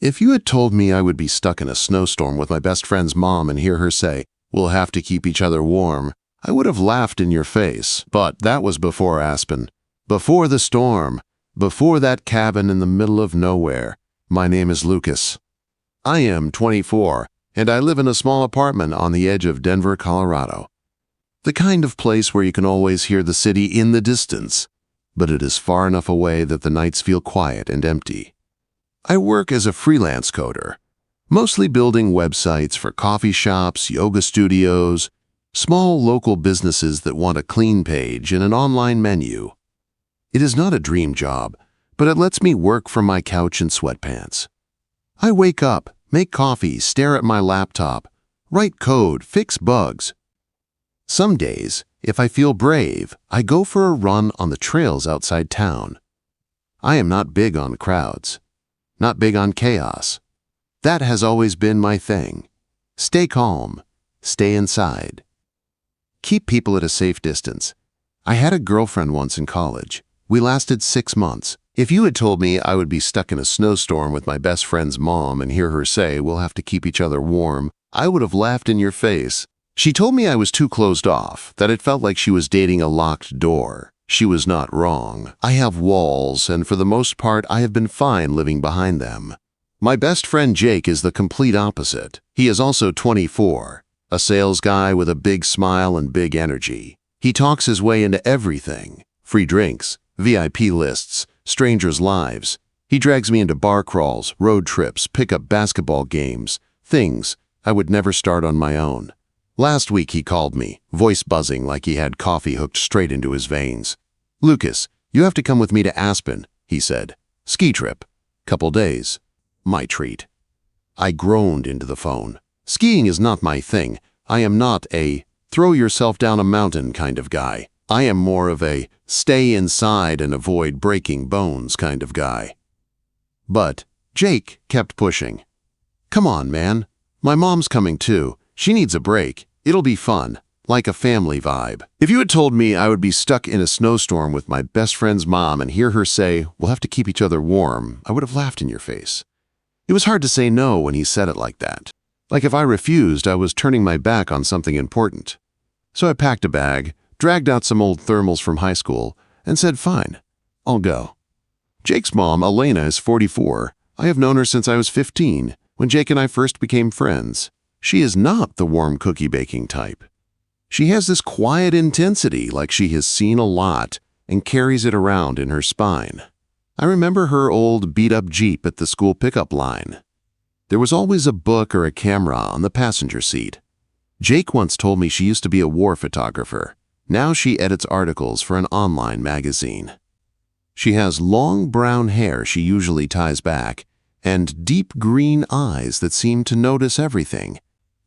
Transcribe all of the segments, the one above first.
If you had told me I would be stuck in a snowstorm with my best friend's mom and hear her say, "We'll have to keep each other warm," I would have laughed in your face. But that was before Aspen, before the storm, before that cabin in the middle of nowhere. My name is Lucas. I am 24, and I live in a small apartment on the edge of Denver, Colorado. The kind of place where you can always hear the city in the distance, but it is far enough away that the nights feel quiet and empty. I work as a freelance coder, mostly building websites for coffee shops, yoga studios, small local businesses that want a clean page and an online menu. It is not a dream job, but it lets me work from my couch in sweatpants. I wake up, make coffee, stare at my laptop, write code, fix bugs. Some days, if I feel brave, I go for a run on the trails outside town. I am not big on crowds, not big on chaos. That has always been my thing. Stay calm, stay inside. Keep people at a safe distance. I had a girlfriend once in college. We lasted 6 months. If you had told me I would be stuck in a snowstorm with my best friend's mom and hear her say, "We'll have to keep each other warm," I would have laughed in your face. She told me I was too closed off, that it felt like she was dating a locked door. She was not wrong. I have walls, and for the most part, I have been fine living behind them. My best friend Jake is the complete opposite. He is also 24, a sales guy with a big smile and big energy. He talks his way into everything: free drinks, VIP lists, strangers' lives. He drags me into bar crawls, road trips, pickup basketball games, things I would never start on my own. Last week he called me, voice buzzing like he had coffee hooked straight into his veins. "Lucas, you have to come with me to Aspen," he said. "Ski trip. Couple days." My treat. I groaned into the phone. Skiing is not my thing. I am not a throw yourself down a mountain kind of guy. I am more of a stay inside and avoid breaking bones kind of guy. But Jake kept pushing. "Come on, man. My mom's coming too. She needs a break. It'll be fun, like a family vibe." If you had told me I would be stuck in a snowstorm with my best friend's mom and hear her say, "We'll have to keep each other warm," I would have laughed in your face. It was hard to say no when he said it like that. Like if I refused, I was turning my back on something important. So I packed a bag, dragged out some old thermals from high school, and said, "Fine, I'll go." Jake's mom, Elena, is 44. I have known her since I was 15, when Jake and I first became friends. She is not the warm cookie baking type. She has this quiet intensity, like she has seen a lot, and carries it around in her spine. I remember her old beat-up Jeep at the school pickup line. There was always a book or a camera on the passenger seat. Jake once told me she used to be a war photographer. Now she edits articles for an online magazine. She has long brown hair she usually ties back, and deep green eyes that seem to notice everything.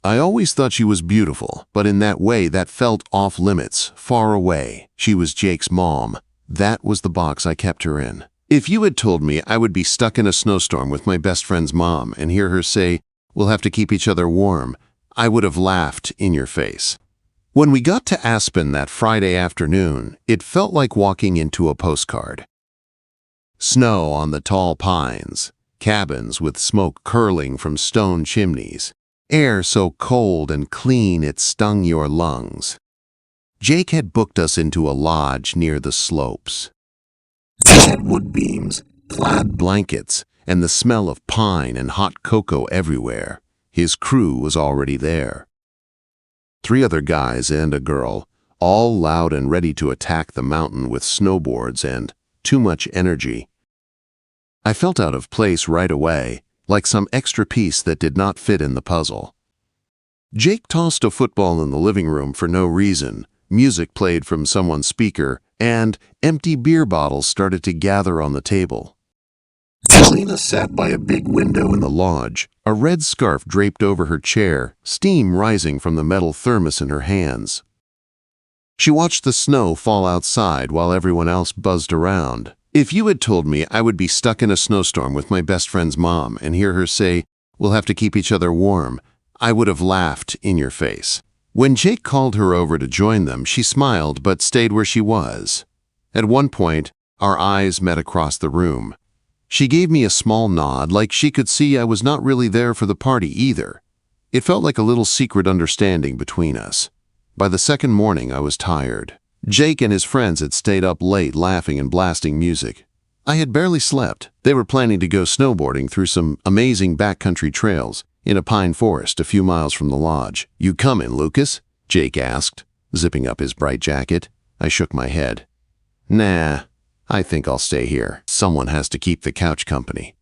I always thought she was beautiful, but in that way that felt off limits, far away. She was Jake's mom. That was the box I kept her in. If you had told me I would be stuck in a snowstorm with my best friend's mom and hear her say, "We'll have to keep each other warm," I would have laughed in your face. When we got to Aspen that Friday afternoon, it felt like walking into a postcard. Snow on the tall pines, cabins with smoke curling from stone chimneys, air so cold and clean it stung your lungs. Jake had booked us into a lodge near the slopes. It had wood beams, plaid blankets, and the smell of pine and hot cocoa everywhere. His crew was already there. 3 other guys and a girl, all loud and ready to attack the mountain with snowboards and too much energy. I felt out of place right away, like some extra piece that did not fit in the puzzle. Jake tossed a football in the living room for no reason. Music played from someone's speaker, and empty beer bottles started to gather on the table. Selena sat by a big window in the lodge, a red scarf draped over her chair, steam rising from the metal thermos in her hands. She watched the snow fall outside while everyone else buzzed around. If you had told me I would be stuck in a snowstorm with my best friend's mom and hear her say, "We'll have to keep each other warm," I would have laughed in your face. When Jake called her over to join them, she smiled but stayed where she was. At one point, our eyes met across the room. She gave me a small nod, like she could see I was not really there for the party either. It felt like a little secret understanding between us. By the second morning, I was tired. Jake and his friends had stayed up late laughing and blasting music. I had barely slept. They were planning to go snowboarding through some amazing backcountry trails in a pine forest a few miles from the lodge. "You coming, Lucas?" Jake asked, zipping up his bright jacket. I shook my head. "Nah, I think I'll stay here. Someone has to keep the couch company."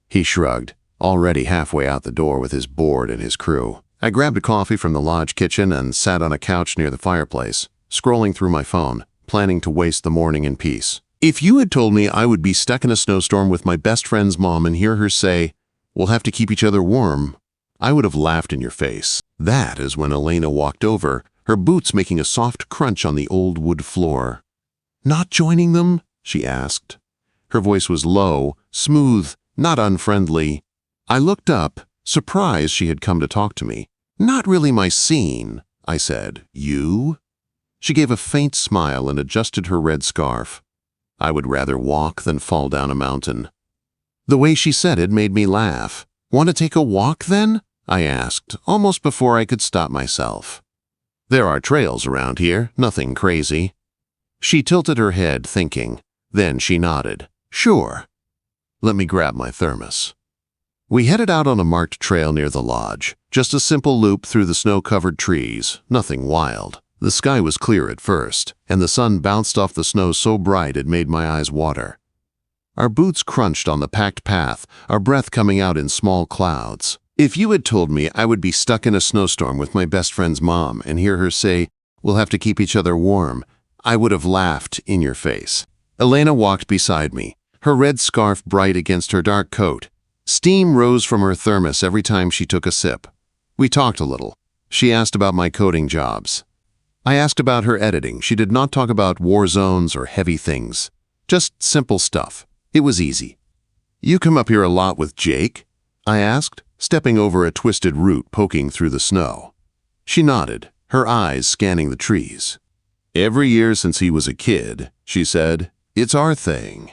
He shrugged, already halfway out the door with his board and his crew. I grabbed a coffee from the lodge kitchen and sat on a couch near the fireplace, scrolling through my phone, planning to waste the morning in peace. If you had told me I would be stuck in a snowstorm with my best friend's mom and hear her say, "We'll have to keep each other warm," I would have laughed in your face. That is when Elena walked over, her boots making a soft crunch on the old wood floor. "Not joining them?" she asked. Her voice was low, smooth, not unfriendly. I looked up, surprised she had come to talk to me. "Not really my scene," I said. "You?" She gave a faint smile and adjusted her red scarf. "I would rather walk than fall down a mountain." The way she said it made me laugh. "Want to take a walk then?" I asked, almost before I could stop myself. "There are trails around here, nothing crazy." She tilted her head, thinking. Then she nodded. "Sure." Let me grab my thermos. We headed out on a marked trail near the lodge, just a simple loop through the snow-covered trees, nothing wild. The sky was clear at first, and the sun bounced off the snow so bright it made my eyes water. Our boots crunched on the packed path, our breath coming out in small clouds. If you had told me I would be stuck in a snowstorm with my best friend's mom and hear her say, "We'll have to keep each other warm," I would have laughed in your face. Elena walked beside me, her red scarf bright against her dark coat. Steam rose from her thermos every time she took a sip. We talked a little. She asked about my coding jobs. I asked about her editing. She did not talk about war zones or heavy things. Just simple stuff. It was easy. "You come up here a lot with Jake?" I asked, stepping over a twisted root poking through the snow. She nodded, her eyes scanning the trees. "Every year since he was a kid," she said. "It's our thing."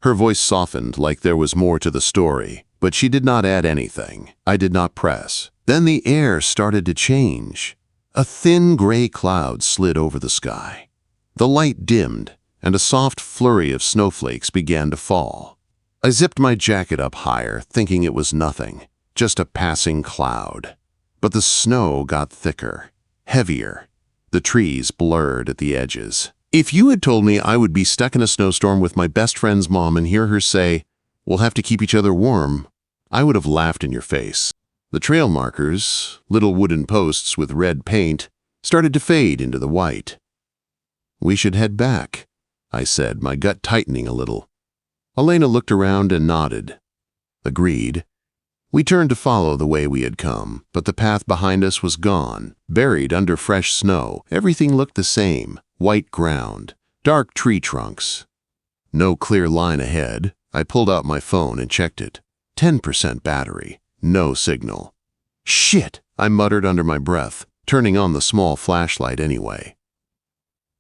Her voice softened like there was more to the story, but she did not add anything. I did not press. Then the air started to change. A thin gray cloud slid over the sky. The light dimmed, and a soft flurry of snowflakes began to fall. I zipped my jacket up higher, thinking it was nothing, just a passing cloud. But the snow got thicker, heavier. The trees blurred at the edges. If you had told me I would be stuck in a snowstorm with my best friend's mom and hear her say, "We'll have to keep each other warm," I would have laughed in your face. The trail markers, little wooden posts with red paint, started to fade into the white. "We should head back," I said, my gut tightening a little. Elena looked around and nodded. Agreed. We turned to follow the way we had come, but the path behind us was gone, buried under fresh snow. Everything looked the same, white ground, dark tree trunks. No clear line ahead. I pulled out my phone and checked it. 10% battery. No signal. "Shit," I muttered under my breath, turning on the small flashlight anyway.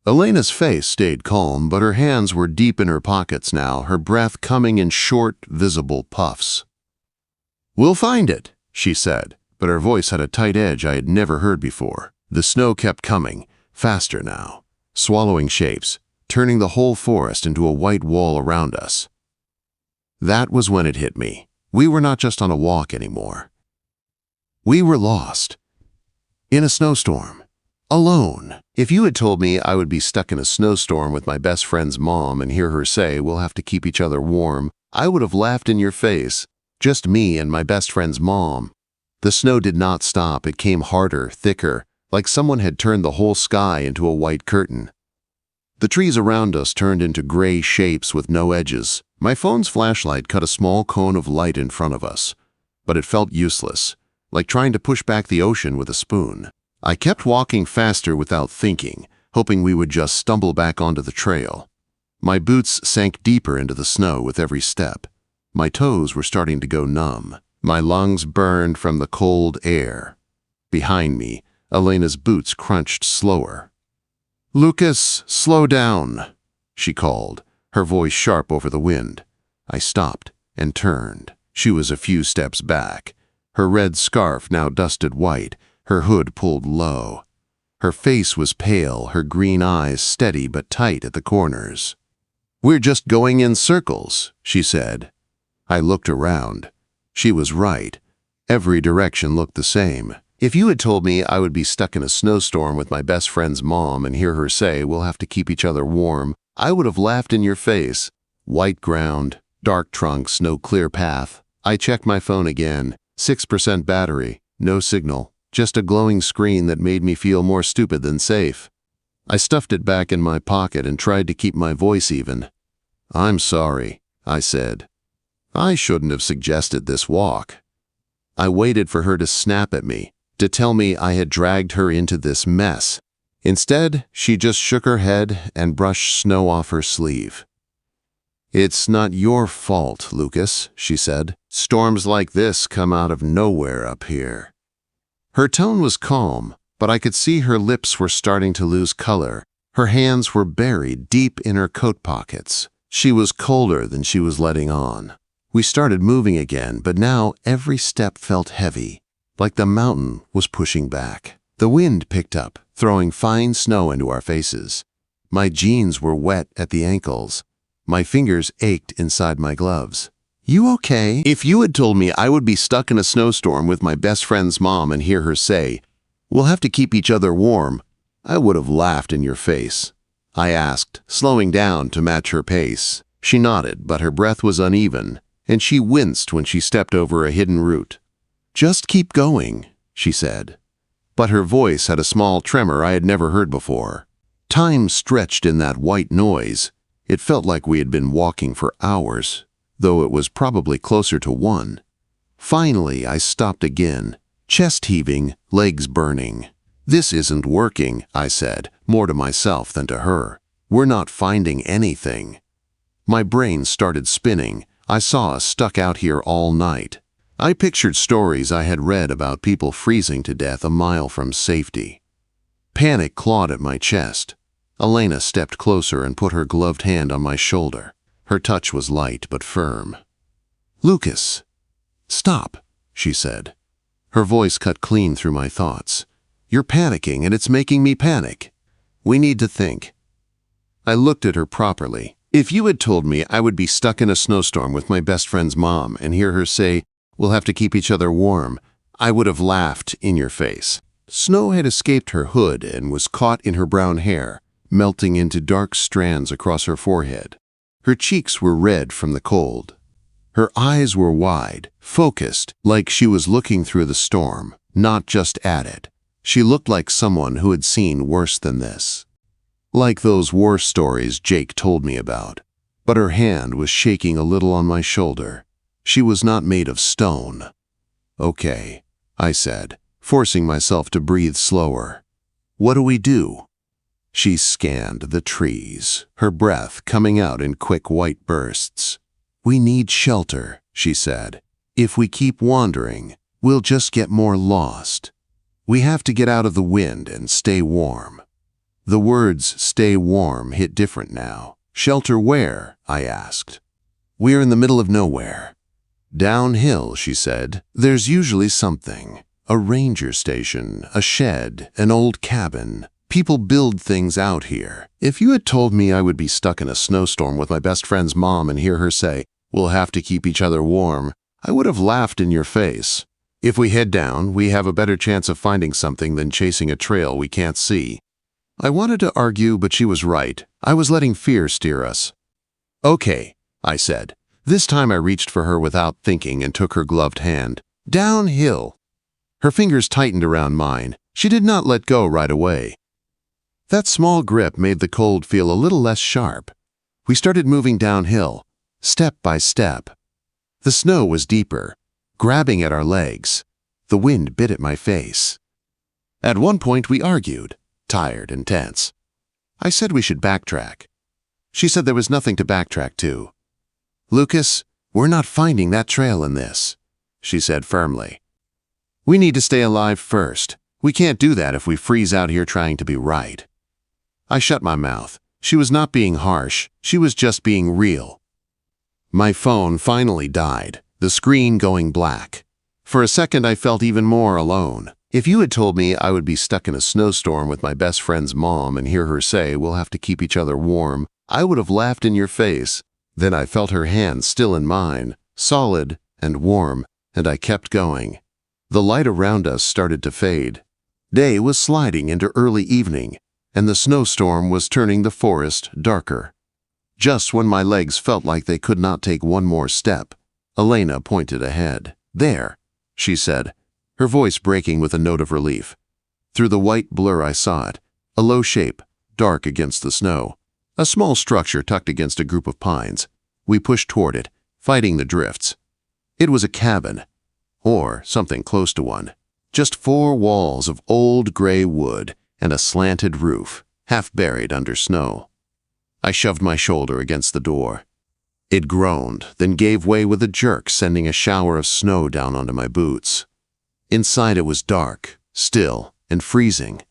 Elena's face stayed calm, but her hands were deep in her pockets now, her breath coming in short, visible puffs. "We'll find it," she said, but her voice had a tight edge I had never heard before. The snow kept coming, faster now, swallowing shapes, turning the whole forest into a white wall around us. That was when it hit me. We were not just on a walk anymore. We were lost. In a snowstorm. Alone. If you had told me I would be stuck in a snowstorm with my best friend's mom and hear her say, "We'll have to keep each other warm," I would have laughed in your face. Just me and my best friend's mom. The snow did not stop. It came harder, thicker, like someone had turned the whole sky into a white curtain. The trees around us turned into gray shapes with no edges. My phone's flashlight cut a small cone of light in front of us, but it felt useless, like trying to push back the ocean with a spoon. I kept walking faster without thinking, hoping we would just stumble back onto the trail. My boots sank deeper into the snow with every step. My toes were starting to go numb. My lungs burned from the cold air. Behind me, Elena's boots crunched slower. "Lucas, slow down," she called, her voice sharp over the wind. I stopped and turned. She was a few steps back, her red scarf now dusted white, her hood pulled low. Her face was pale, her green eyes steady but tight at the corners. "We're just going in circles," she said. I looked around. She was right. Every direction looked the same. If you had told me I would be stuck in a snowstorm with my best friend's mom and hear her say, "We'll have to keep each other warm," I would have laughed in your face. White ground, dark trunks, no clear path. I checked my phone again. 6% battery, no signal, just a glowing screen that made me feel more stupid than safe. I stuffed it back in my pocket and tried to keep my voice even. "I'm sorry," I said. "I shouldn't have suggested this walk." I waited for her to snap at me, to tell me I had dragged her into this mess. Instead, she just shook her head and brushed snow off her sleeve. "It's not your fault, Lucas," she said. "Storms like this come out of nowhere up here." Her tone was calm, but I could see her lips were starting to lose color. Her hands were buried deep in her coat pockets. She was colder than she was letting on. We started moving again, but now every step felt heavy, like the mountain was pushing back. The wind picked up, throwing fine snow into our faces. My jeans were wet at the ankles. My fingers ached inside my gloves. "You okay?" If you had told me I would be stuck in a snowstorm with my best friend's mom and hear her say, "We'll have to keep each other warm," I would have laughed in your face. I asked, slowing down to match her pace. She nodded, but her breath was uneven, and she winced when she stepped over a hidden root. "Just keep going," she said. But her voice had a small tremor I had never heard before. Time stretched in that white noise. It felt like we had been walking for hours, though it was probably closer to one. Finally, I stopped again, chest heaving, legs burning. "This isn't working," I said, more to myself than to her. "We're not finding anything." My brain started spinning. I saw us stuck out here all night. I pictured stories I had read about people freezing to death a mile from safety. Panic clawed at my chest. Elena stepped closer and put her gloved hand on my shoulder. Her touch was light but firm. "Lucas, stop," she said. Her voice cut clean through my thoughts. "You're panicking and it's making me panic. We need to think." I looked at her properly. If you had told me I would be stuck in a snowstorm with my best friend's mom and hear her say, "We'll have to keep each other warm," I would have laughed in your face. Snow had escaped her hood and was caught in her brown hair, melting into dark strands across her forehead. Her cheeks were red from the cold. Her eyes were wide, focused, like she was looking through the storm, not just at it. She looked like someone who had seen worse than this. Like those war stories Jake told me about. But her hand was shaking a little on my shoulder. She was not made of stone. "Okay," I said, forcing myself to breathe slower. "What do we do?" She scanned the trees, her breath coming out in quick white bursts. "We need shelter," she said. "If we keep wandering, we'll just get more lost. We have to get out of the wind and stay warm." The words "stay warm" hit different now. "Shelter where?" I asked. "We're in the middle of nowhere." "Downhill," she said. "There's usually something. A ranger station, a shed, an old cabin. People build things out here." If you had told me I would be stuck in a snowstorm with my best friend's mom and hear her say, "We'll have to keep each other warm," I would have laughed in your face. If we head down, we have a better chance of finding something than chasing a trail we can't see. I wanted to argue, but she was right. I was letting fear steer us. "Okay," I said. This time I reached for her without thinking and took her gloved hand. "Downhill." Her fingers tightened around mine. She did not let go right away. That small grip made the cold feel a little less sharp. We started moving downhill, step by step. The snow was deeper, grabbing at our legs. The wind bit at my face. At one point we argued, tired and tense. I said we should backtrack. She said there was nothing to backtrack to. "Lucas, we're not finding that trail in this," she said firmly. "We need to stay alive first. We can't do that if we freeze out here trying to be right." I shut my mouth. She was not being harsh. She was just being real. My phone finally died, the screen going black. For a second, I felt even more alone. If you had told me I would be stuck in a snowstorm with my best friend's mom and hear her say, "We'll have to keep each other warm," I would have laughed in your face. Then I felt her hand still in mine, solid and warm, and I kept going. The light around us started to fade. Day was sliding into early evening, and the snowstorm was turning the forest darker. Just when my legs felt like they could not take one more step, Elena pointed ahead. "There," she said, her voice breaking with a note of relief. Through the white blur I saw it, a low shape, dark against the snow. A small structure tucked against a group of pines. We pushed toward it, fighting the drifts. It was a cabin, or something close to one. Just 4 walls of old gray wood and a slanted roof, half buried under snow. I shoved my shoulder against the door. It groaned, then gave way with a jerk, sending a shower of snow down onto my boots. Inside it was dark, still, and freezing,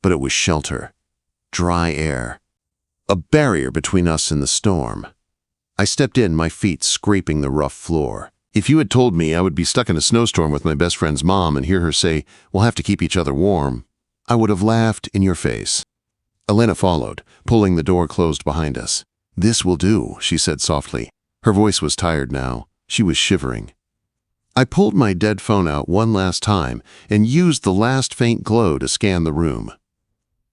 but it was shelter, dry air, a barrier between us and the storm. I stepped in, my feet scraping the rough floor. If you had told me I would be stuck in a snowstorm with my best friend's mom and hear her say, "We'll have to keep each other warm," I would have laughed in your face. Elena followed, pulling the door closed behind us. "This will do," she said softly. Her voice was tired now. She was shivering. I pulled my dead phone out one last time and used the last faint glow to scan the room.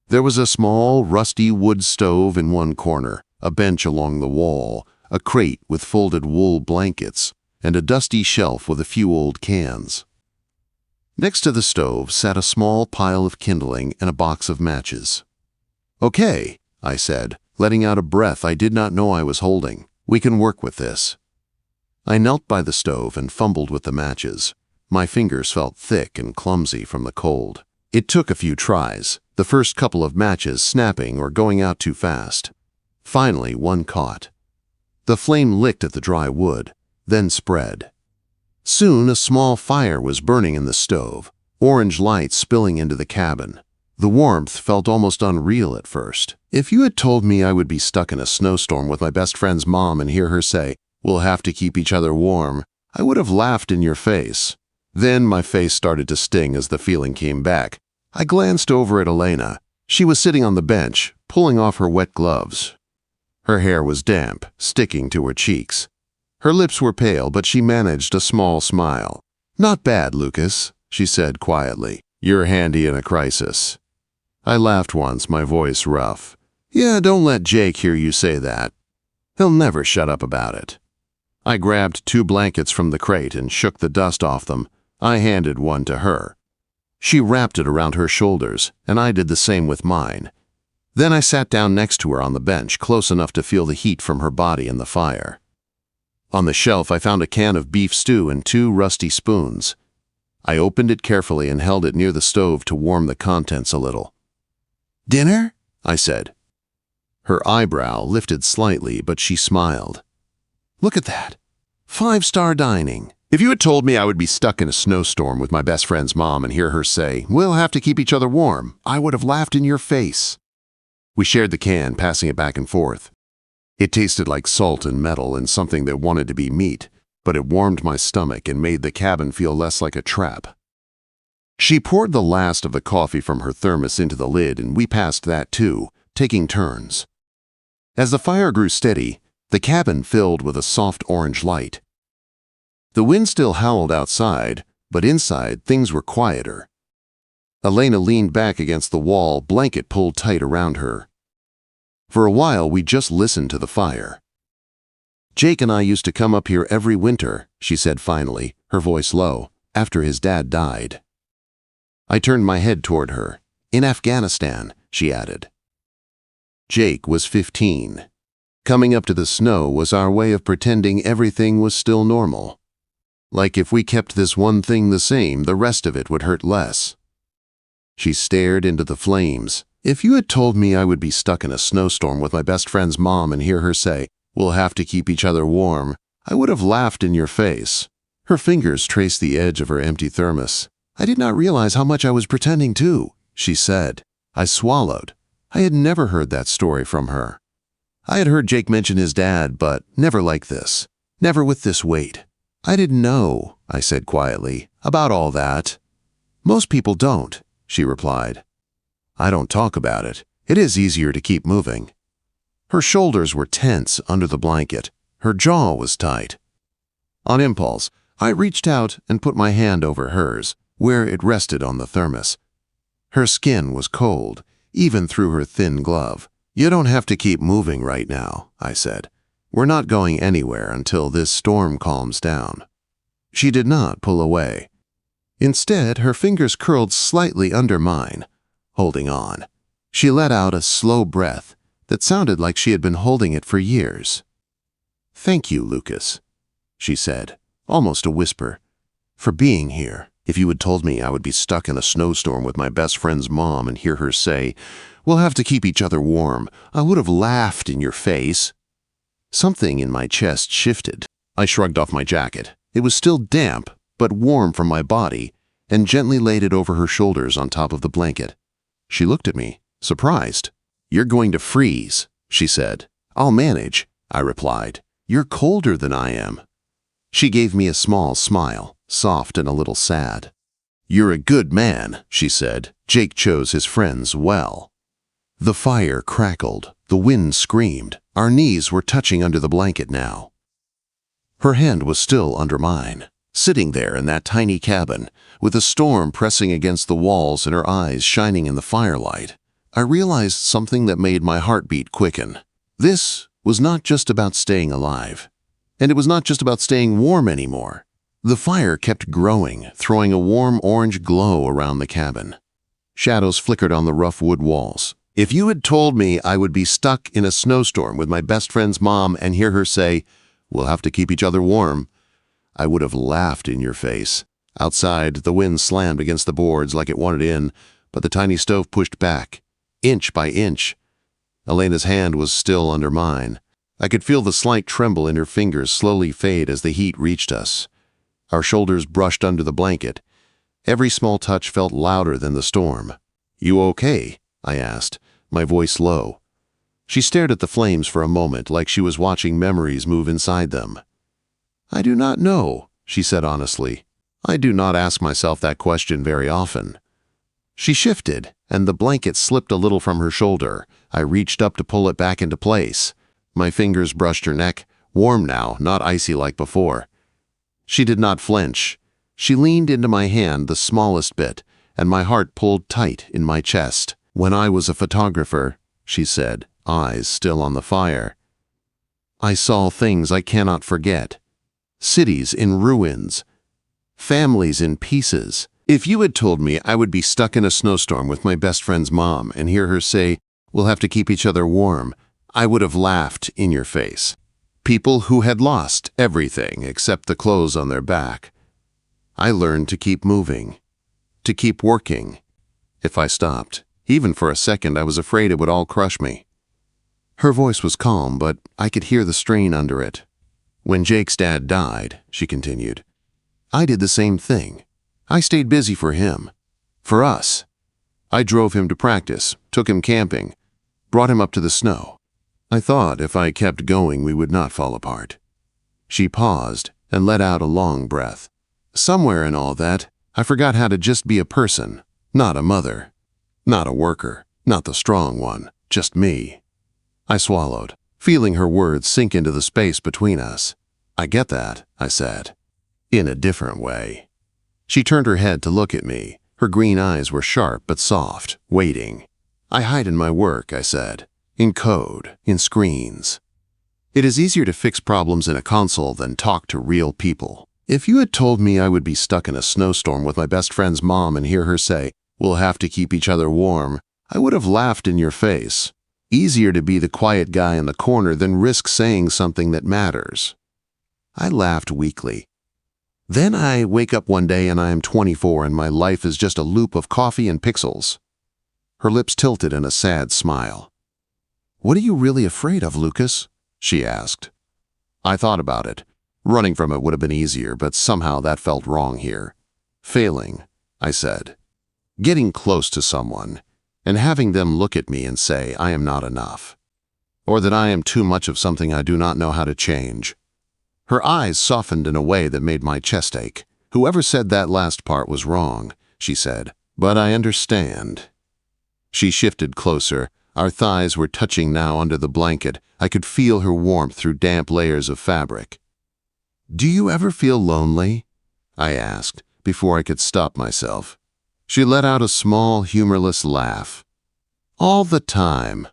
There was a small, rusty wood stove in one corner, a bench along the wall, a crate with folded wool blankets, and a dusty shelf with a few old cans. Next to the stove sat a small pile of kindling and a box of matches. "Okay," I said, letting out a breath I did not know I was holding. "We can work with this." I knelt by the stove and fumbled with the matches. My fingers felt thick and clumsy from the cold. It took a few tries, the first couple of matches snapping or going out too fast. Finally, one caught. The flame licked at the dry wood, then spread. Soon a small fire was burning in the stove, orange light spilling into the cabin. The warmth felt almost unreal at first. If you had told me I would be stuck in a snowstorm with my best friend's mom and hear her say, "We'll have to keep each other warm," I would have laughed in your face. Then my face started to sting as the feeling came back. I glanced over at Elena. She was sitting on the bench, pulling off her wet gloves. Her hair was damp, sticking to her cheeks. Her lips were pale, but she managed a small smile. "Not bad, Lucas," she said quietly. "You're handy in a crisis." I laughed once, my voice rough. "Yeah, don't let Jake hear you say that. He'll never shut up about it." I grabbed 2 blankets from the crate and shook the dust off them. I handed one to her. She wrapped it around her shoulders, and I did the same with mine. Then I sat down next to her on the bench, close enough to feel the heat from her body in the fire. On the shelf, I found a can of beef stew and 2 rusty spoons. I opened it carefully and held it near the stove to warm the contents a little. "Dinner?" I said. Her eyebrow lifted slightly, but she smiled. "Look at that. 5-star dining." If you had told me I would be stuck in a snowstorm with my best friend's mom and hear her say, "We'll have to keep each other warm," I would have laughed in your face. We shared the can, passing it back and forth. It tasted like salt and metal and something that wanted to be meat, but it warmed my stomach and made the cabin feel less like a trap. She poured the last of the coffee from her thermos into the lid, and we passed that too, taking turns. As the fire grew steady, the cabin filled with a soft orange light. The wind still howled outside, but inside things were quieter. Elena leaned back against the wall, blanket pulled tight around her. For a while, we just listened to the fire. "Jake and I used to come up here every winter," she said finally, her voice low, "after his dad died." I turned my head toward her. "In Afghanistan," she added. Jake was 15. Coming up to the snow was our way of pretending everything was still normal. Like if we kept this one thing the same, the rest of it would hurt less. She stared into the flames. If you had told me I would be stuck in a snowstorm with my best friend's mom and hear her say, "We'll have to keep each other warm," I would have laughed in your face. Her fingers traced the edge of her empty thermos. "I did not realize how much I was pretending too," she said. I swallowed. I had never heard that story from her. I had heard Jake mention his dad, but never like this. Never with this weight. I didn't know, I said quietly, about all that. Most people don't, she replied. I don't talk about it. It is easier to keep moving. Her shoulders were tense under the blanket. Her jaw was tight. On impulse, I reached out and put my hand over hers, where it rested on the thermos. Her skin was cold, even through her thin glove. You don't have to keep moving right now, I said. We're not going anywhere until this storm calms down. She did not pull away. Instead, her fingers curled slightly under mine, holding on. She let out a slow breath that sounded like she had been holding it for years. Thank you, Lucas, she said, almost a whisper, for being here. If you had told me I would be stuck in a snowstorm with my best friend's mom and hear her say, "We'll have to keep each other warm," I would have laughed in your face. Something in my chest shifted. I shrugged off my jacket. It was still damp, but warm from my body, and gently laid it over her shoulders on top of the blanket. She looked at me, surprised. "You're going to freeze," she said. "I'll manage," I replied. "You're colder than I am." She gave me a small smile, soft and a little sad. "You're a good man," she said. "Jake chose his friends well." The fire crackled. The wind screamed. Our knees were touching under the blanket now. Her hand was still under mine, sitting there in that tiny cabin, with the storm pressing against the walls and her eyes shining in the firelight. I realized something that made my heartbeat quicken. This was not just about staying alive, and it was not just about staying warm anymore. The fire kept growing, throwing a warm orange glow around the cabin. Shadows flickered on the rough wood walls. If you had told me I would be stuck in a snowstorm with my best friend's mom and hear her say, "We'll have to keep each other warm," I would have laughed in your face. Outside, the wind slammed against the boards like it wanted in, but the tiny stove pushed back, inch by inch. Elena's hand was still under mine. I could feel the slight tremble in her fingers slowly fade as the heat reached us. Our shoulders brushed under the blanket. Every small touch felt louder than the storm. "You okay?" I asked, my voice low. She stared at the flames for a moment like she was watching memories move inside them. "I do not know," she said honestly. "I do not ask myself that question very often." She shifted, and the blanket slipped a little from her shoulder. I reached up to pull it back into place. My fingers brushed her neck, warm now, not icy like before. She did not flinch. She leaned into my hand the smallest bit, and my heart pulled tight in my chest. "When I was a photographer," she said, eyes still on the fire, "I saw things I cannot forget. Cities in ruins, families in pieces. If you had told me I would be stuck in a snowstorm with my best friend's mom and hear her say, 'We'll have to keep each other warm,' I would have laughed in your face. People who had lost everything except the clothes on their back. I learned to keep moving, to keep working. If I stopped, even for a second, I was afraid it would all crush me." Her voice was calm, but I could hear the strain under it. "When Jake's dad died," she continued, "I did the same thing. I stayed busy for him, for us. I drove him to practice, took him camping, brought him up to the snow. I thought if I kept going, we would not fall apart." She paused and let out a long breath. Somewhere in all that, I forgot how to just be a person, not a mother. Not a worker, not the strong one, just me. I swallowed, feeling her words sink into the space between us. "I get that," I said, in a different way. She turned her head to look at me. Her green eyes were sharp but soft, waiting. "I hide in my work," I said, "in code, in screens. It is easier to fix problems in a console than talk to real people. If you had told me I would be stuck in a snowstorm with my best friend's mom and hear her say, 'We'll have to keep each other warm,' I would have laughed in your face. Easier to be the quiet guy in the corner than risk saying something that matters." I laughed weakly. Then I wake up one day and I am 24 and my life is just a loop of coffee and pixels. Her lips tilted in a sad smile. "What are you really afraid of, Lucas?" she asked. I thought about it. Running from it would have been easier, but somehow that felt wrong here. "Failing," I said. "Getting close to someone, and having them look at me and say I am not enough, or that I am too much of something I do not know how to change." Her eyes softened in a way that made my chest ache. "Whoever said that last part was wrong," she said, "but I understand." She shifted closer. Our thighs were touching now under the blanket. I could feel her warmth through damp layers of fabric. "Do you ever feel lonely?" I asked, before I could stop myself. She let out a small, humorless laugh. "All the time,"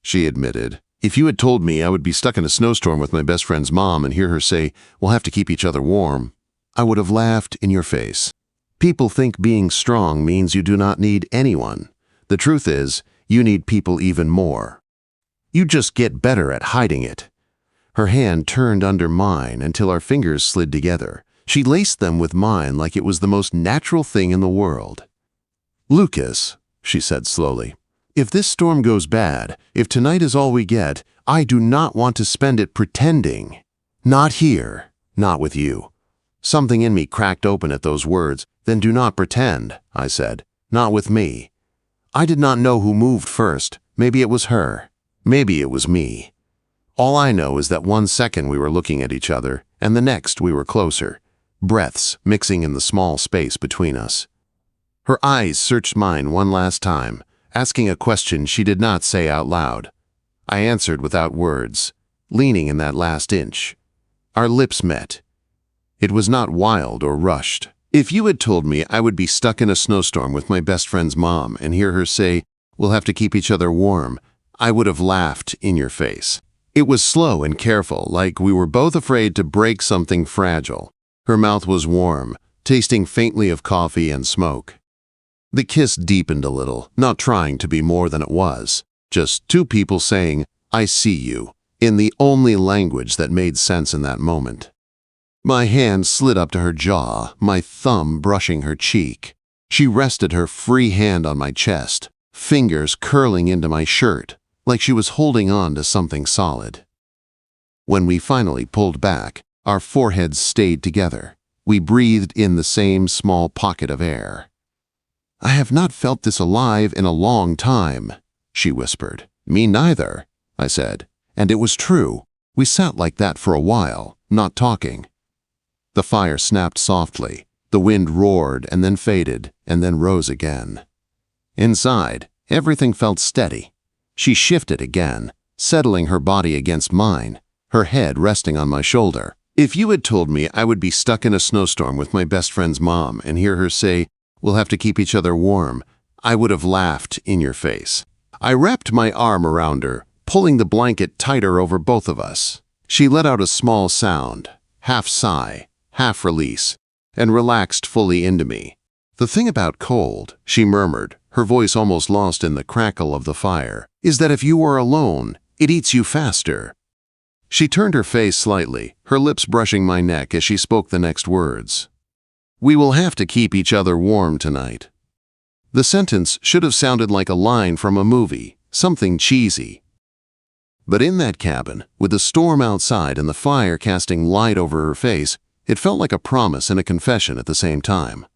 she admitted. "If you had told me I would be stuck in a snowstorm with my best friend's mom and hear her say, 'We'll have to keep each other warm,' I would have laughed in your face. People think being strong means you do not need anyone. The truth is, you need people even more. You just get better at hiding it." Her hand turned under mine until our fingers slid together. She laced them with mine like it was the most natural thing in the world. "Lucas," she said slowly, "if this storm goes bad, if tonight is all we get, I do not want to spend it pretending. Not here, not with you." Something in me cracked open at those words. "Then do not pretend," I said. "Not with me." I did not know who moved first. Maybe it was her. Maybe it was me. All I know is that 1 second we were looking at each other, and the next we were closer, breaths mixing in the small space between us. Her eyes searched mine one last time, asking a question she did not say out loud. I answered without words, leaning in that last inch. Our lips met. It was not wild or rushed. If you had told me I would be stuck in a snowstorm with my best friend's mom and hear her say, "We'll have to keep each other warm," I would have laughed in your face. It was slow and careful, like we were both afraid to break something fragile. Her mouth was warm, tasting faintly of coffee and smoke. The kiss deepened a little, not trying to be more than it was. Just two people saying, "I see you," in the only language that made sense in that moment. My hand slid up to her jaw, my thumb brushing her cheek. She rested her free hand on my chest, fingers curling into my shirt, like she was holding on to something solid. When we finally pulled back, our foreheads stayed together. We breathed in the same small pocket of air. "I have not felt this alive in a long time," she whispered. "Me neither," I said. And it was true. We sat like that for a while, not talking. The fire snapped softly. The wind roared and then faded and then rose again. Inside, everything felt steady. She shifted again, settling her body against mine, her head resting on my shoulder. If you had told me I would be stuck in a snowstorm with my best friend's mom and hear her say, "We'll have to keep each other warm," I would have laughed in your face. I wrapped my arm around her, pulling the blanket tighter over both of us. She let out a small sound, half sigh, half release, and relaxed fully into me. "The thing about cold," she murmured, her voice almost lost in the crackle of the fire, "is that if you are alone, it eats you faster." She turned her face slightly, her lips brushing my neck as she spoke the next words. "We will have to keep each other warm tonight." The sentence should have sounded like a line from a movie, something cheesy. But in that cabin, with the storm outside and the fire casting light over her face, it felt like a promise and a confession at the same time.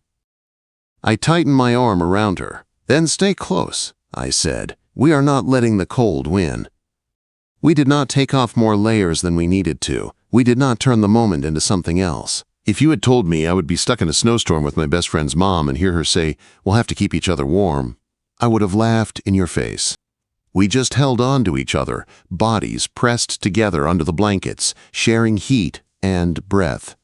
I tightened my arm around her. "Then stay close," I said. "We are not letting the cold win." We did not take off more layers than we needed to. We did not turn the moment into something else. If you had told me I would be stuck in a snowstorm with my best friend's mom and hear her say, "We'll have to keep each other warm," I would have laughed in your face. We just held on to each other, bodies pressed together under the blankets, sharing heat and breath.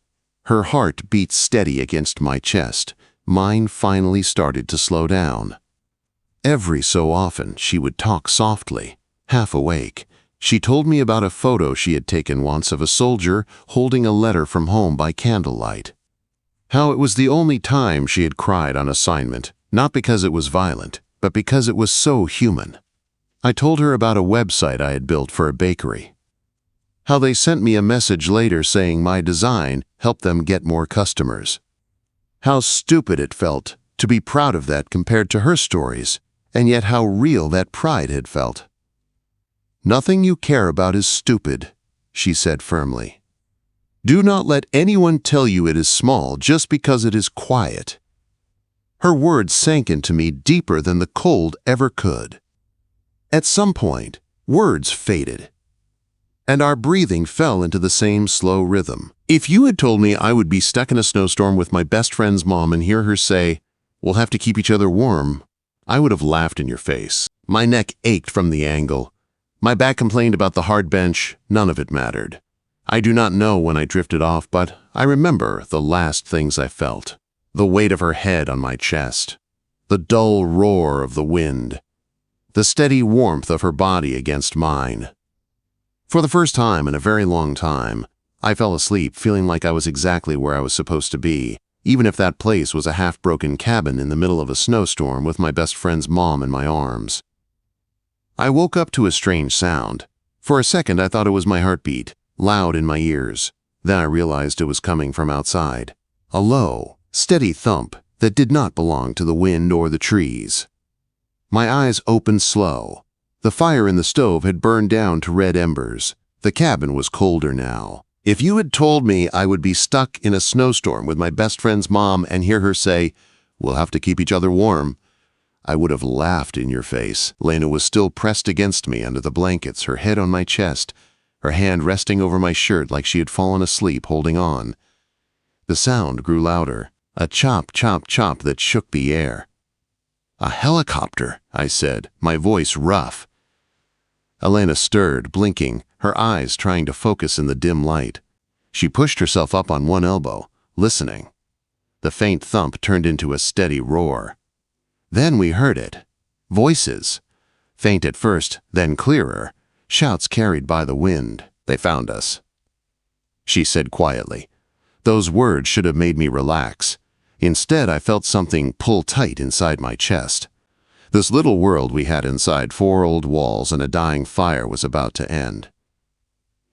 Her heart beat steady against my chest. Mine finally started to slow down. Every so often, she would talk softly, half awake. She told me about a photo she had taken once of a soldier holding a letter from home by candlelight. How it was the only time she had cried on assignment, not because it was violent, but because it was so human. I told her about a website I had built for a bakery. How they sent me a message later saying my design helped them get more customers. How stupid it felt to be proud of that compared to her stories, and yet how real that pride had felt. "Nothing you care about is stupid," she said firmly. "Do not let anyone tell you it is small just because it is quiet." Her words sank into me deeper than the cold ever could. At some point, words faded. and our breathing fell into the same slow rhythm. If you had told me I would be stuck in a snowstorm with my best friend's mom and hear her say, "We'll have to keep each other warm," I would have laughed in your face. My neck ached from the angle. My back complained about the hard bench. None of it mattered. I do not know when I drifted off, but I remember the last things I felt. The weight of her head on my chest. The dull roar of the wind. The steady warmth of her body against mine. For the first time in a very long time, I fell asleep feeling like I was exactly where I was supposed to be, even if that place was a half-broken cabin in the middle of a snowstorm with my best friend's mom in my arms. I woke up to a strange sound. For a second I thought it was my heartbeat, loud in my ears. Then I realized it was coming from outside. A low, steady thump that did not belong to the wind or the trees. My eyes opened slow. The fire in the stove had burned down to red embers. The cabin was colder now. If you had told me I would be stuck in a snowstorm with my best friend's mom and hear her say, "We'll have to keep each other warm," I would have laughed in your face. Lena was still pressed against me under the blankets, her head on my chest, her hand resting over my shirt like she had fallen asleep holding on. The sound grew louder, a chop, chop, chop that shook the air. "A helicopter," I said, my voice rough. Elena stirred, blinking, her eyes trying to focus in the dim light. She pushed herself up on one elbow, listening. The faint thump turned into a steady roar. Then we heard it. Voices. Faint at first, then clearer. Shouts carried by the wind. "They found us," she said quietly. Those words should have made me relax. Instead, I felt something pull tight inside my chest. This little world we had inside four old walls and a dying fire was about to end.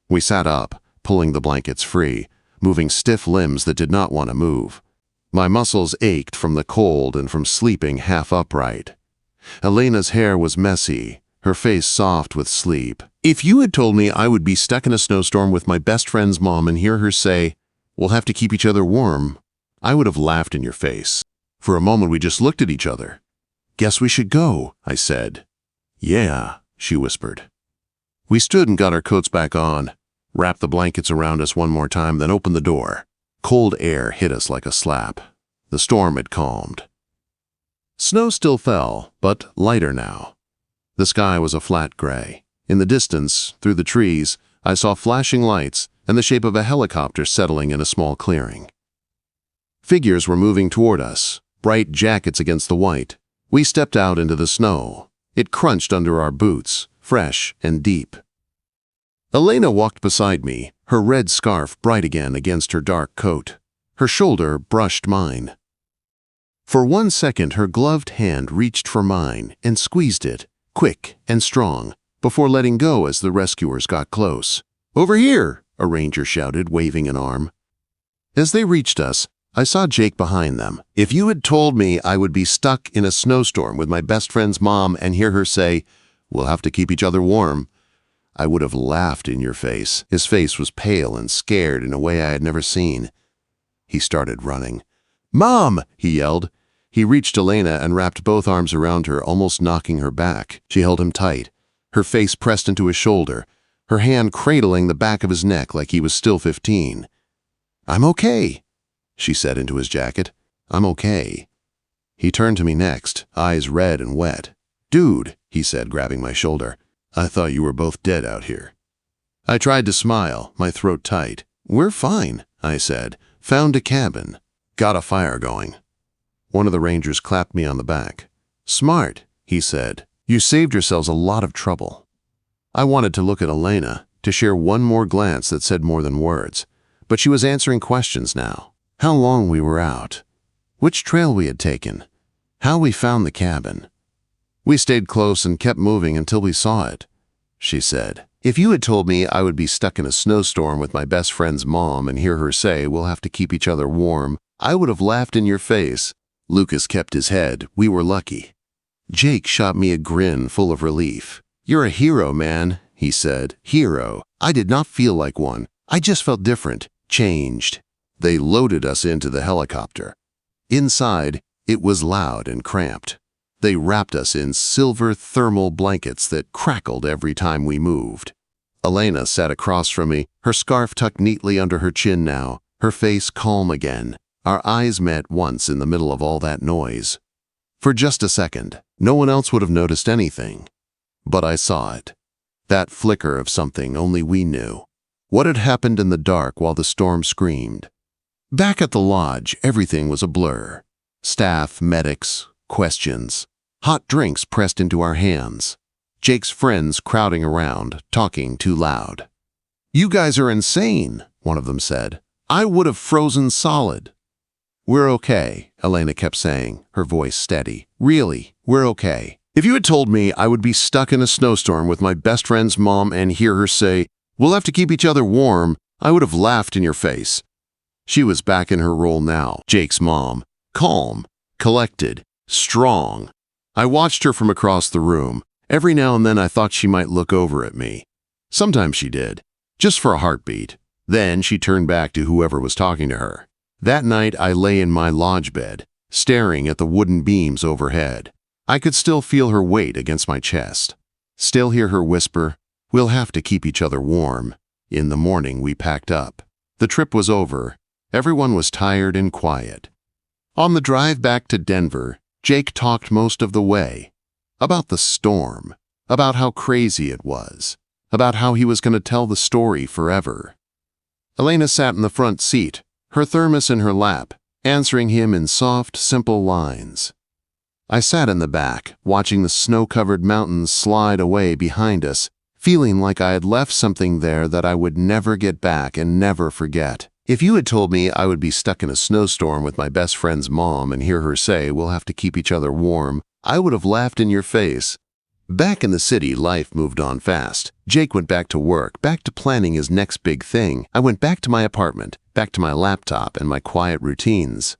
We sat up, pulling the blankets free, moving stiff limbs that did not want to move. My muscles ached from the cold and from sleeping half upright. Elena's hair was messy, her face soft with sleep. If you had told me I would be stuck in a snowstorm with my best friend's mom and hear her say, "We'll have to keep each other warm," I would have laughed in your face. For a moment we just looked at each other. "Guess we should go," I said. "Yeah," she whispered. We stood and got our coats back on, wrapped the blankets around us one more time, then opened the door. Cold air hit us like a slap. The storm had calmed. Snow still fell, but lighter now. The sky was a flat gray. In the distance, through the trees, I saw flashing lights and the shape of a helicopter settling in a small clearing. Figures were moving toward us, bright jackets against the white. We stepped out into the snow. It crunched under our boots, fresh and deep. Elena walked beside me, her red scarf bright again against her dark coat. Her shoulder brushed mine. For 1 second, her gloved hand reached for mine and squeezed it, quick and strong, before letting go as the rescuers got close. "Over here!" a ranger shouted, waving an arm. As they reached us, I saw Jake behind them. If you had told me I would be stuck in a snowstorm with my best friend's mom and hear her say, "We'll have to keep each other warm," I would have laughed in your face. His face was pale and scared in a way I had never seen. He started running. "Mom!" he yelled. He reached Elena and wrapped both arms around her, almost knocking her back. She held him tight, her face pressed into his shoulder, her hand cradling the back of his neck like he was still 15. "I'm okay," she said into his jacket. "I'm okay." He turned to me next, eyes red and wet. "Dude," he said, grabbing my shoulder, "I thought you were both dead out here." I tried to smile, my throat tight. "We're fine," I said. "Found a cabin. Got a fire going." One of the rangers clapped me on the back. "Smart," he said. "You saved yourselves a lot of trouble." I wanted to look at Elena, to share one more glance that said more than words, but she was answering questions now. How long we were out, which trail we had taken, how we found the cabin. "We stayed close and kept moving until we saw it," she said. If you had told me I would be stuck in a snowstorm with my best friend's mom and hear her say, "We'll have to keep each other warm," I would have laughed in your face. Lucas kept his head. We were lucky. Jake shot me a grin full of relief. "You're a hero, man," he said. "Hero." I did not feel like one. I just felt different, changed. They loaded us into the helicopter. Inside, it was loud and cramped. They wrapped us in silver thermal blankets that crackled every time we moved. Elena sat across from me, her scarf tucked neatly under her chin now, her face calm again. Our eyes met once in the middle of all that noise. For just a second, no one else would have noticed anything. But I saw it. That flicker of something only we knew. What had happened in the dark while the storm screamed. Back at the lodge, everything was a blur. Staff, medics, questions. Hot drinks pressed into our hands. Jake's friends crowding around, talking too loud. "You guys are insane," one of them said. "I would have frozen solid." "We're okay," Elena kept saying, her voice steady. "Really, we're okay. If you had told me I would be stuck in a snowstorm with my best friend's mom and hear her say, 'We'll have to keep each other warm,' I would have laughed in your face." She was back in her role now, Jake's mom. Calm, collected, strong. I watched her from across the room. Every now and then I thought she might look over at me. Sometimes she did, just for a heartbeat. Then she turned back to whoever was talking to her. That night I lay in my lodge bed, staring at the wooden beams overhead. I could still feel her weight against my chest. Still hear her whisper, "We'll have to keep each other warm." In the morning we packed up. The trip was over. Everyone was tired and quiet. On the drive back to Denver, Jake talked most of the way. About the storm, about how crazy it was, about how he was going to tell the story forever. Elena sat in the front seat, her thermos in her lap, answering him in soft, simple lines. I sat in the back, watching the snow-covered mountains slide away behind us, feeling like I had left something there that I would never get back and never forget. If you had told me I would be stuck in a snowstorm with my best friend's mom and hear her say, "We'll have to keep each other warm," I would have laughed in your face. Back in the city, life moved on fast. Jake went back to work, back to planning his next big thing. I went back to my apartment, back to my laptop and my quiet routines.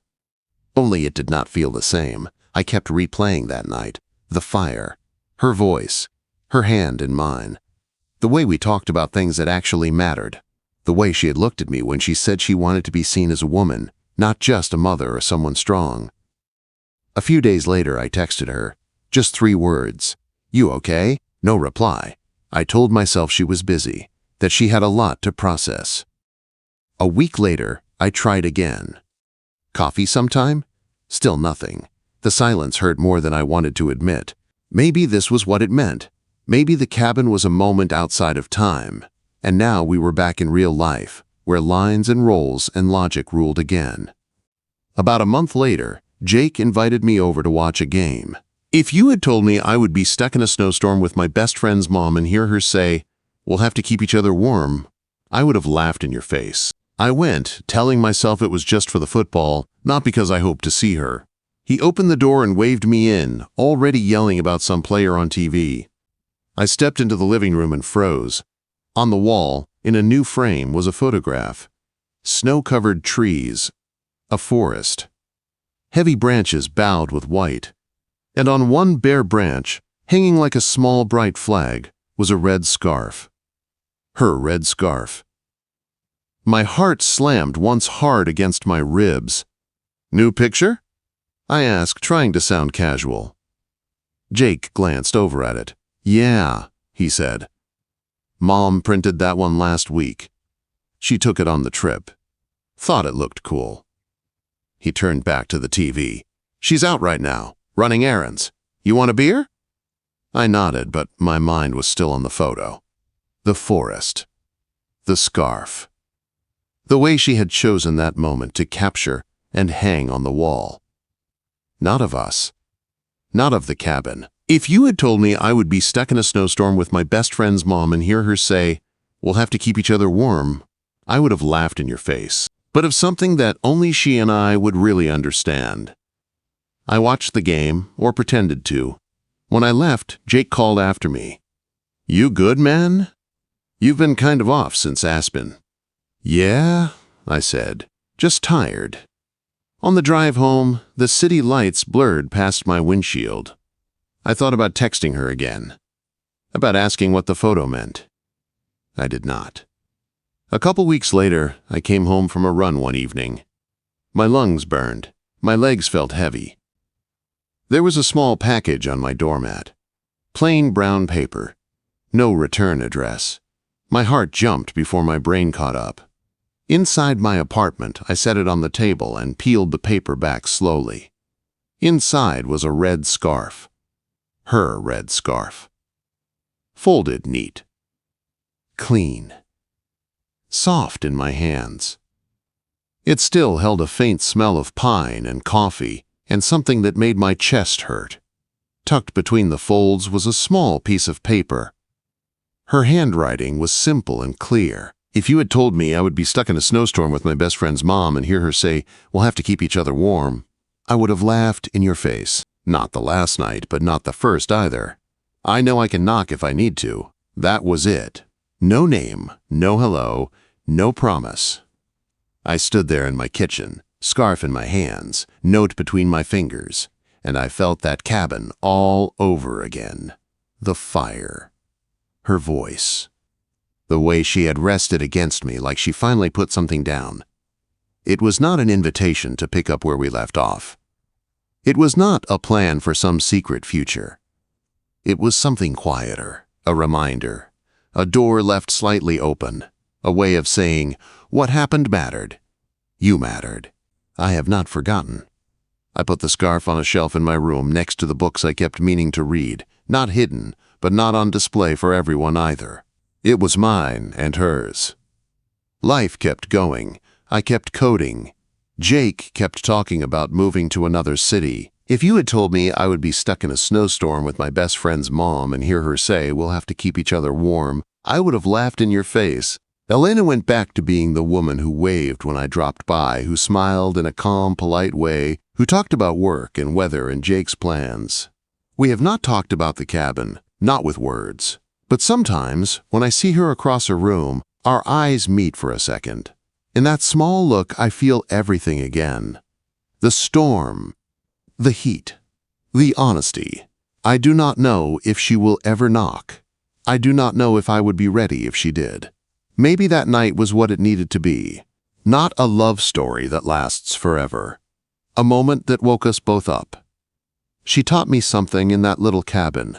Only it did not feel the same. I kept replaying that night. The fire, her voice, her hand in mine. The way we talked about things that actually mattered. The way she had looked at me when she said she wanted to be seen as a woman, not just a mother or someone strong. A few days later, I texted her. Just 3 words. "You okay?" No reply. I told myself she was busy, that she had a lot to process. A week later, I tried again. "Coffee sometime?" Still nothing. The silence hurt more than I wanted to admit. Maybe this was what it meant. Maybe the cabin was a moment outside of time. And now we were back in real life, where lines and roles and logic ruled again. About a month later, Jake invited me over to watch a game. If you had told me I would be stuck in a snowstorm with my best friend's mom and hear her say, "We'll have to keep each other warm," I would have laughed in your face. I went, telling myself it was just for the football, not because I hoped to see her. He opened the door and waved me in, already yelling about some player on TV. I stepped into the living room and froze. On the wall, in a new frame, was a photograph. Snow-covered trees. A forest. Heavy branches bowed with white. And on one bare branch, hanging like a small bright flag, was a red scarf. Her red scarf. My heart slammed once hard against my ribs. "New picture?" I asked, trying to sound casual. Jake glanced over at it. "Yeah," he said. "Mom printed that one last week. She took it on the trip. Thought it looked cool." He turned back to the TV. "She's out right now, running errands. You want a beer?" I nodded, but my mind was still on the photo. The forest. The scarf. The way she had chosen that moment to capture and hang on the wall. Not of us. Not of the cabin. If you had told me I would be stuck in a snowstorm with my best friend's mom and hear her say, "We'll have to keep each other warm," I would have laughed in your face. But of something that only she and I would really understand. I watched the game, or pretended to. When I left, Jake called after me. "You good, man? You've been kind of off since Aspen." "Yeah," I said, "just tired." On the drive home, the city lights blurred past my windshield. I thought about texting her again, about asking what the photo meant. I did not. A couple weeks later, I came home from a run one evening. My lungs burned. My legs felt heavy. There was a small package on my doormat. Plain brown paper. No return address. My heart jumped before my brain caught up. Inside my apartment, I set it on the table and peeled the paper back slowly. Inside was a red scarf. Her red scarf. Folded neat. Clean. Soft in my hands. It still held a faint smell of pine and coffee and something that made my chest hurt. Tucked between the folds was a small piece of paper. Her handwriting was simple and clear. If you had told me I would be stuck in a snowstorm with my best friend's mom and hear her say, "We'll have to keep each other warm," I would have laughed in your face. Not the last night, but not the first either. I know I can knock if I need to. That was it. No name, no hello, no promise. I stood there in my kitchen, scarf in my hands, note between my fingers, and I felt that cabin all over again. The fire. Her voice. The way she had rested against me like she finally put something down. It was not an invitation to pick up where we left off. It was not a plan for some secret future. It was something quieter, a reminder, a door left slightly open, a way of saying, what happened mattered. You mattered. I have not forgotten. I put the scarf on a shelf in my room next to the books I kept meaning to read, not hidden, but not on display for everyone either. It was mine and hers. Life kept going. I kept coding. Jake kept talking about moving to another city. If you had told me I would be stuck in a snowstorm with my best friend's mom and hear her say, "We'll have to keep each other warm," I would have laughed in your face. Elena went back to being the woman who waved when I dropped by, who smiled in a calm, polite way, who talked about work and weather and Jake's plans. We have not talked about the cabin, not with words. But sometimes, when I see her across a room, our eyes meet for a second. In that small look, I feel everything again. The storm, the heat, the honesty. I do not know if she will ever knock. I do not know if I would be ready if she did. Maybe that night was what it needed to be. Not a love story that lasts forever. A moment that woke us both up. She taught me something in that little cabin.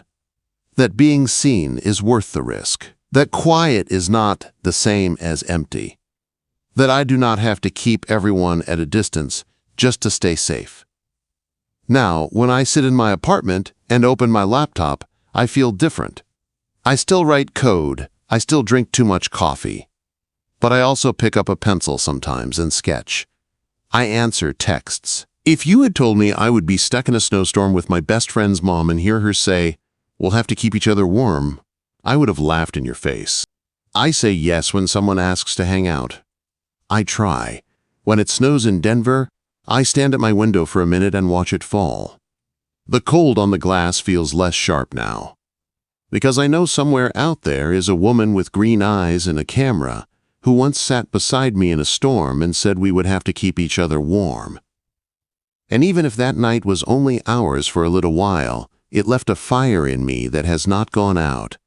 That being seen is worth the risk. That quiet is not the same as empty. That I do not have to keep everyone at a distance just to stay safe. Now, when I sit in my apartment and open my laptop, I feel different. I still write code. I still drink too much coffee. But I also pick up a pencil sometimes and sketch. I answer texts. If you had told me I would be stuck in a snowstorm with my best friend's mom and hear her say, "We'll have to keep each other warm," I would have laughed in your face. I say yes when someone asks to hang out. I try. When it snows in Denver, I stand at my window for a minute and watch it fall. The cold on the glass feels less sharp now. Because I know somewhere out there is a woman with green eyes and a camera who once sat beside me in a storm and said we would have to keep each other warm. And even if that night was only ours for a little while, it left a fire in me that has not gone out.